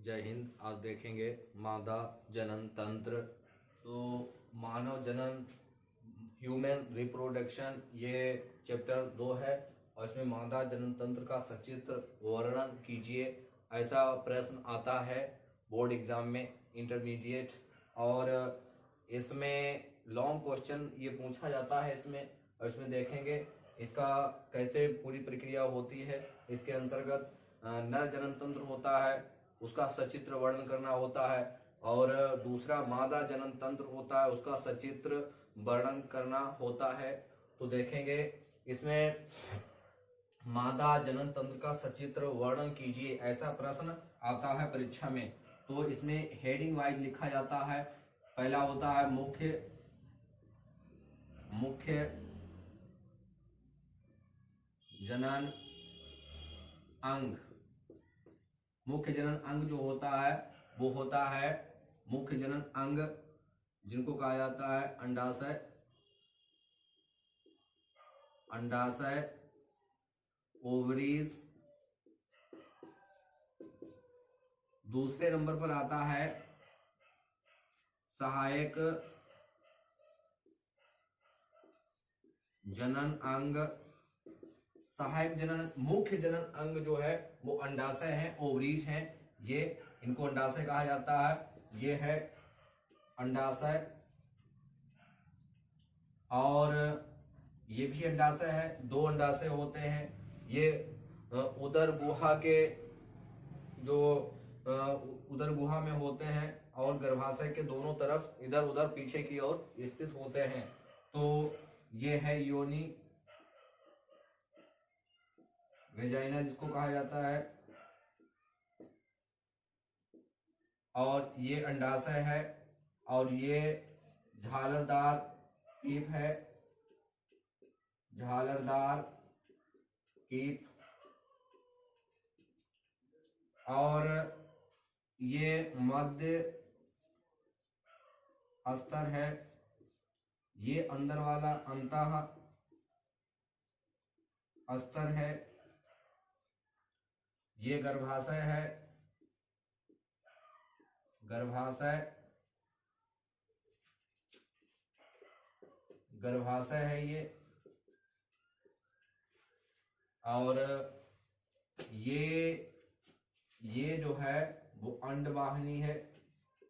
जय हिंद। आज देखेंगे मादा जनन तंत्र। तो मानव जनन ह्यूमन रिप्रोडक्शन ये चैप्टर 2 है और इसमें मादा जनन तंत्र का सचित्र वर्णन कीजिए, ऐसा प्रश्न आता है बोर्ड एग्जाम में इंटरमीडिएट। और इसमें लॉन्ग क्वेश्चन ये पूछा जाता है इसमें देखेंगे इसका कैसे पूरी प्रक्रिया होती है। इसके अंतर्गत नर जनन तंत्र होता है, उसका सचित्र वर्णन करना होता है, और दूसरा मादा जनन तंत्र होता है, उसका सचित्र वर्णन करना होता है। तो देखेंगे इसमें मादा जनन तंत्र का सचित्र वर्णन कीजिए, ऐसा प्रश्न आता है परीक्षा में। तो इसमें हेडिंग वाइज लिखा जाता है। पहला होता है मुख्य जनन अंग। मुख्य जनन अंग जो होता है वो होता है मुख्य जनन अंग, जिनको कहा जाता है अंडाशय, ओवरीज। दूसरे नंबर पर आता है सहायक जनन अंग। सहायक जनन मुख्य जनन अंग जो है वो अंडाशय है, ओवरीज है, ये इनको अंडाशय कहा जाता है। ये है अंडाशय, और ये भी अंडाशय है। दो अंडाशय होते हैं, ये उदर गुहा के जो उदर गुहा में होते हैं और गर्भाशय के दोनों तरफ इधर उधर पीछे की ओर स्थित होते हैं। तो ये है योनि, वेजाइना जिसको कहा जाता है, और ये अंडाशय है, और ये झालरदार कीप है, झालरदार कीप। और ये मध्य अस्तर है, ये अंदर वाला अंतः अस्तर है, ये गर्भाशय है, गर्भाशय है ये। और ये जो है वो अंडवाहिनी है,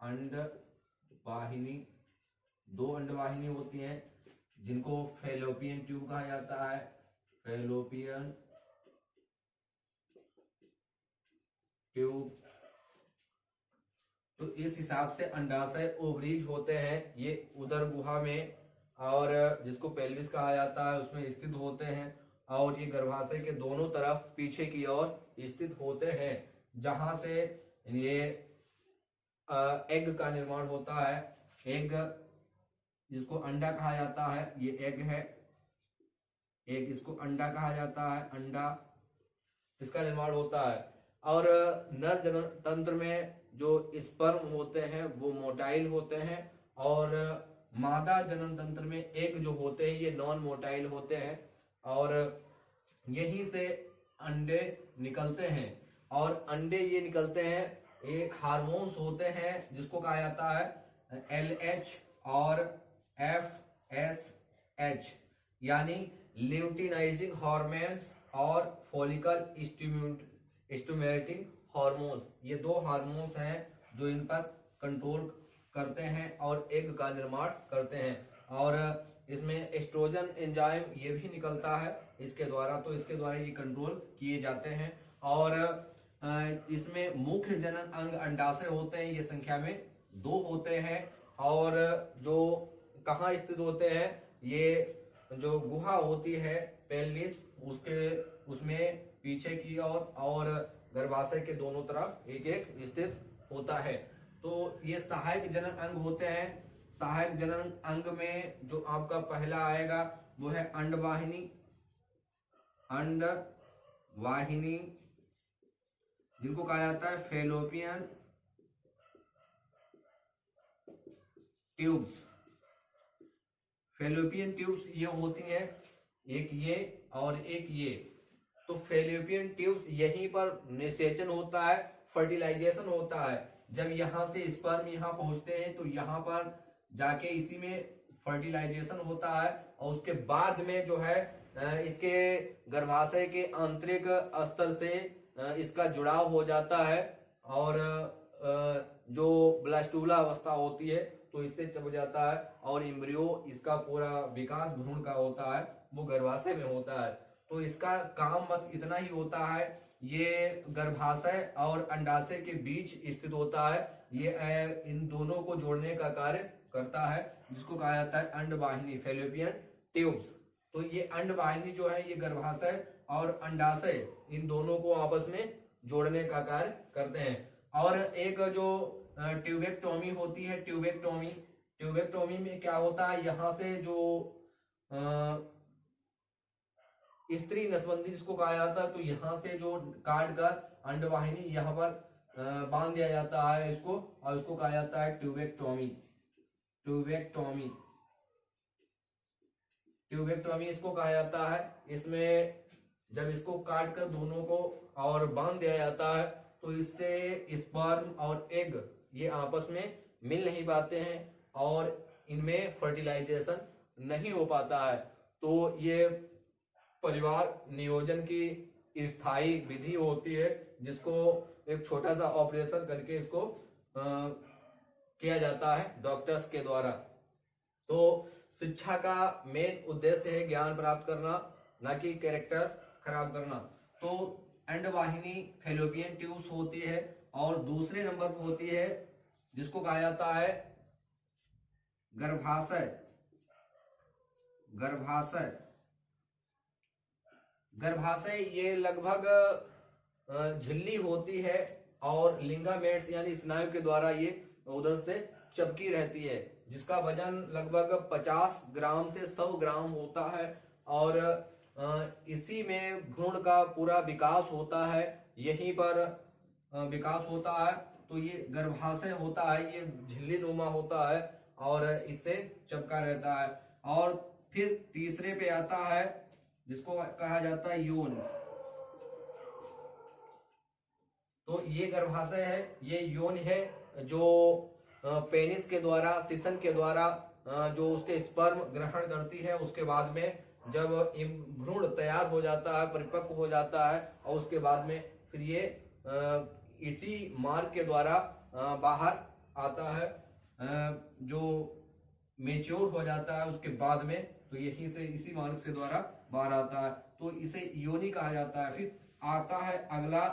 अंडवाहिनी। दो अंडवाहिनी होती हैं जिनको फैलोपियन ट्यूब कहा जाता है, फैलोपियन ट्यूब। तो इस हिसाब से अंडाशय ओवरीज होते हैं, ये उदर गुहा में और जिसको पेल्विस कहा जाता है उसमें स्थित होते हैं, और ये गर्भाशय के दोनों तरफ पीछे की ओर स्थित होते हैं, जहां से ये एग का निर्माण होता है। एग जिसको अंडा कहा जाता है, ये एग है, एग इसको अंडा कहा जाता है, अंडा, इसका निर्माण होता है। और नर जनन तंत्र में जो स्पर्म होते हैं वो मोटाइल होते हैं, और मादा जनन तंत्र में एग जो होते हैं ये नॉन मोटाइल होते हैं, और यहीं से अंडे निकलते हैं। और अंडे ये निकलते हैं, ये हार्मोन्स होते हैं जिसको कहा जाता है LH और FSH, यानी ल्यूटिनाइजिंग हार्मोन्स और फॉलिकल स्टिमुलेटिंग हार्मोन्स। ये दो हार्मोन्स हैं जो इन पर कंट्रोल करते हैं और एग का निर्माण करते हैं। और इसमें एस्ट्रोजन एंजाइम ये भी निकलता है इसके द्वारा, तो इसके द्वारा ये कंट्रोल किए जाते हैं। और इसमें मुख्य जनन अंग अंडाशय होते हैं, ये संख्या में 2 होते हैं, और जो कहाँ स्थित होते हैं, ये जो गुहा होती है पेल्विस उसमें पीछे की ओर और गर्भाशय के दोनों तरफ एक एक स्थित होता है। तो ये सहायक जनन अंग होते हैं। सहायक जनन अंग में जो आपका पहला आएगा वो है अंडवाहिनी, अंडवाहिनी जिनको कहा जाता है फैलोपियन ट्यूब्स। फैलोपियन ट्यूब्स ये होती हैं, एक ये और एक ये। तो फैलोपियन ट्यूब्स यहीं पर निषेचन होता है, फर्टिलाइजेशन होता है। जब यहाँ से स्पर्म यहाँ पहुंचते हैं तो यहाँ पर जाके इसी में फर्टिलाइजेशन होता है और उसके बाद में जो है इसके गर्भाशय के आंतरिक स्तर से इसका जुड़ाव हो जाता है और जो ब्लास्टूला अवस्था होती है तो इससे चप जाता है और एम्ब्रियो इसका पूरा विकास भ्रूण का होता है वो गर्भाशय में होता है। तो इसका काम बस इतना ही होता है, ये गर्भाशय और अंडाशय के बीच स्थित होता है। ये इन दोनों को जोड़ने का कार्य करता है जिसको कहा जाता है अंडवाहिनी, फैलोपियन ट्यूब्स। तो ये अंडवाहिनी जो है ये गर्भाशय और अंडाशय इन दोनों को आपस में जोड़ने का कार्य करते हैं। और एक जो ट्यूबेक्टोमी होती है, ट्यूबेक्टोमी में क्या होता है, यहाँ से जो स्त्री नसबंदी जिसको कहा जाता है तो यहाँ से जो काट कर अंडवाहिनी यहाँ पर बांध दिया जाता है इसको, और इसको कहा जाता है ट्यूबेक्टोमी। ट्यूबेक्टोमी इसको कहा जाता है। इसमें जब इसको काट कर दोनों को और बांध दिया जाता है तो इससे स्पर्म और एग ये आपस में मिल नहीं पाते हैं और इनमें फर्टिलाइजेशन नहीं हो पाता है। तो ये परिवार नियोजन की स्थायी विधि होती है जिसको एक छोटा सा ऑपरेशन करके इसको किया जाता है डॉक्टर्स के द्वारा। तो शिक्षा का मेन उद्देश्य है ज्ञान प्राप्त करना, ना कि कैरेक्टर खराब करना। तो अंडवाहिनी फैलोपियन ट्यूब्स होती है और दूसरे नंबर पर होती है जिसको कहा जाता है गर्भाशय ये लगभग झिल्ली होती है और लिंगामेंट्स यानी स्नायु के द्वारा ये उधर से चपकी रहती है, जिसका वजन लगभग 50 ग्राम से 100 ग्राम होता है और इसी में भ्रूण का पूरा विकास होता है, यहीं पर विकास होता है। तो ये गर्भाशय होता है, ये झिल्ली नुमा होता है और इससे चपका रहता है। और फिर तीसरे पे आता है जिसको कहा जाता है यौन। तो ये गर्भाशय है, ये यौन है जो पेनिस के द्वारा, सिसन के द्वारा जो उसके स्पर्म ग्रहण करती है। उसके बाद में जब भ्रूण तैयार हो जाता है, परिपक्व हो जाता है और उसके बाद में फिर ये इसी मार्ग के द्वारा बाहर आता है, जो मेच्योर हो जाता है उसके बाद में, तो यहीं से इसी मार्ग से द्वारा बाहर आता है। तो इसे योनि कहा जाता है। फिर आता है अगला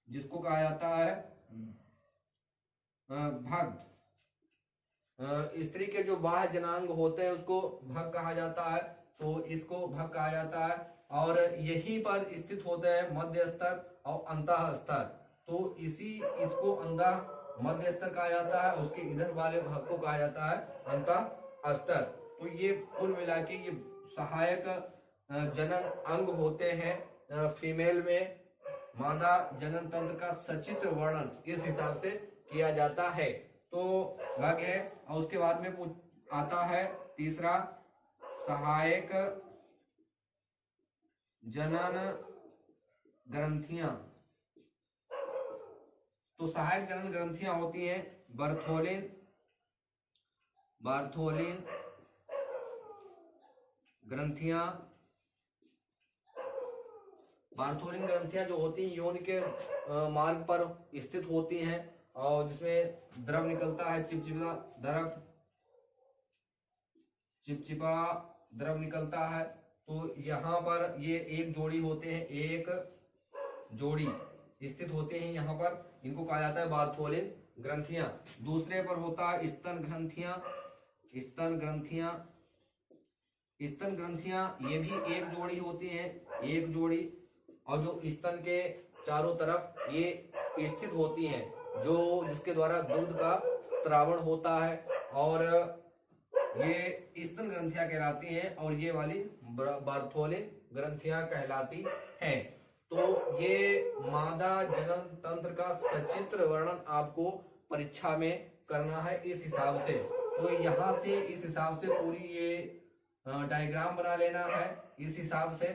जिसको कहा जाता है भग। स्त्री के जो बाह्य जनांग होते हैं उसको भग कहा जाता है, तो इसको भग कहा जाता है और यहीं पर स्थित होते हैं मध्य स्तर और अंतः स्तर। तो इसको अंतः मध्य स्तर कहा जाता है, उसके इधर वाले भाग को कहा जाता है अंतः स्तर। तो ये कुल मिला के ये सहायक जनन अंग होते हैं। फीमेल में मादा जनन तंत्र का सचित्र वर्णन इस हिसाब से किया जाता है। तो भाग है और उसके बाद में आता है तीसरा सहायक जनन ग्रंथियां। तो सहायक जनन ग्रंथियां होती हैं बार्थोलिन ग्रंथियां। बार्थोलिन ग्रंथियां जो होती हैं यौन के मार्ग पर स्थित होती हैं और जिसमें द्रव निकलता है, चिपचिपा द्रव निकलता है। तो यहाँ पर ये एक जोड़ी होते हैं, एक जोड़ी स्थित होते हैं यहाँ पर, इनको कहा जाता है बार्थोलिन ग्रंथियां। दूसरे पर होता है स्तन ग्रंथियां, ये भी एक जोड़ी होती हैं, एक जोड़ी, और जो स्तन के चारों तरफ ये स्थित होती हैं, जो जिसके द्वारा दूध का स्त्रावण होता है और ये स्तन ग्रंथियां कहलाती हैं और ये वाली बार्थोलिन ग्रंथियां कहलाती हैं। तो ये मादा जनन तंत्र का सचित्र वर्णन आपको परीक्षा में करना है इस हिसाब से। तो यहाँ से इस हिसाब से पूरी ये डायग्राम बना लेना है इस हिसाब से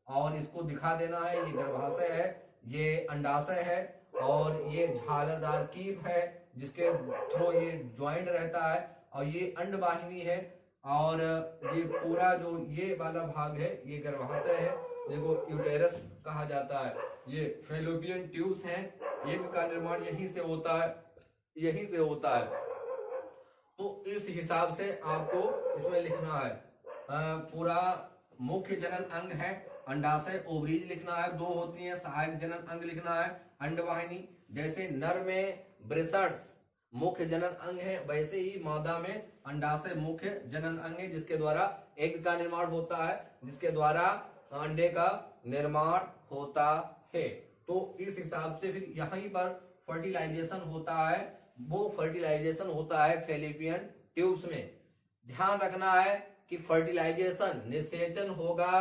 और इसको दिखा देना है। ये गर्भाशय है, ये अंडाशय है और ये झालरदार कीप है जिसके थ्रू ये ज्वाइंट रहता है, और ये अंडवाहिनी है, और ये पूरा जो ये वाला भाग है ये गर्भाशय है जिसको यूटेरस कहा जाता है। ये फैलोपियन ट्यूब्स हैं, एक का निर्माण यहीं से होता है, यहीं से होता है। तो इस हिसाब से आपको इसमें लिखना है। पूरा मुख्य जनन अंग है अंडाशय, ओवरीज लिखना है, दो होती हैं। सहायक जनन अंग लिखना है अंडवाहिनी। जैसे नर में ब्रेसट्स मुख्य जनन अंग है, वैसे ही मादा में अंडाशय मुख्य जनन अंग है जिसके द्वारा एग का निर्माण होता है, जिसके द्वारा अंडे का निर्माण होता है। तो इस हिसाब से फिर यहीं पर फर्टिलाइजेशन होता है, वो फर्टिलाइजेशन होता है फैलोपियन ट्यूब्स में। ध्यान रखना है कि फर्टिलाइजेशन निषेचन होगा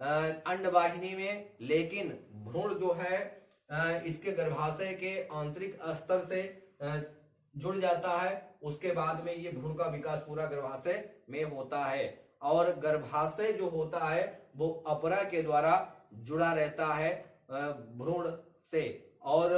अंडवाहिनी में, लेकिन भ्रूण जो है इसके गर्भाशय के आंतरिक स्तर से जुड़ जाता है। उसके बाद में ये भ्रूण का विकास पूरा गर्भाशय में होता है, और गर्भाशय जो होता है वो अपरा के द्वारा जुड़ा रहता है भ्रूण से, और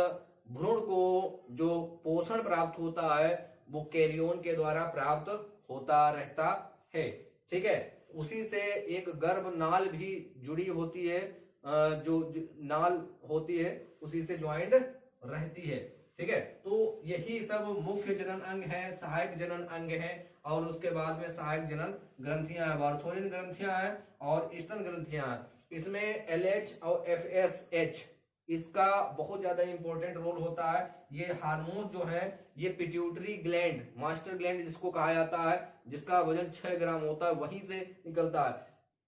भ्रूण को जो पोषण प्राप्त होता है वो कैरियन के द्वारा प्राप्त होता रहता है। ठीक है, उसी से एक गर्भ नाल भी जुड़ी होती है, जो नाल होती है उसी से ज्वाइंट रहती है। ठीक है, तो यही सब मुख्य जनन अंग है, सहायक जनन अंग है, और उसके बाद में सहायक जनन ग्रंथियां हैं, वार्थोनिन ग्रंथियां हैं और स्तन ग्रंथियां हैं। इसमें LH और FSH इसका बहुत ज्यादा इंपॉर्टेंट रोल होता है। ये हार्मोन्स जो है ये पिट्यूटरी ग्लैंड, मास्टर ग्लैंड जिसको कहा जाता है, जिसका वजन 6 ग्राम होता है, वहीं से निकलता है।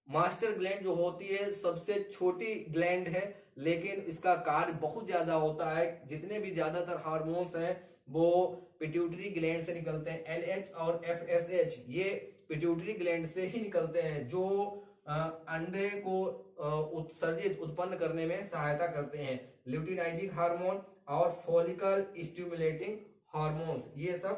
मास्टर ग्लैंड जो होती है सबसे छोटी ग्लैंड है, लेकिन इसका कार्य बहुत ज्यादा होता है। जितने भी ज्यादातर हार्मोन्स हैं वो पिट्यूटरी ग्लैंड से निकलते हैं। LH और FSH ये पिट्यूटरी ग्लैंड से ही निकलते हैं, जो अंडे को उत्सर्जित उत्पन्न करने में सहायता करते हैं। ल्यूटिनाइजिंग हार्मोन और फॉलिकल स्टिमुलेटिंग हार्मोन्स ये सब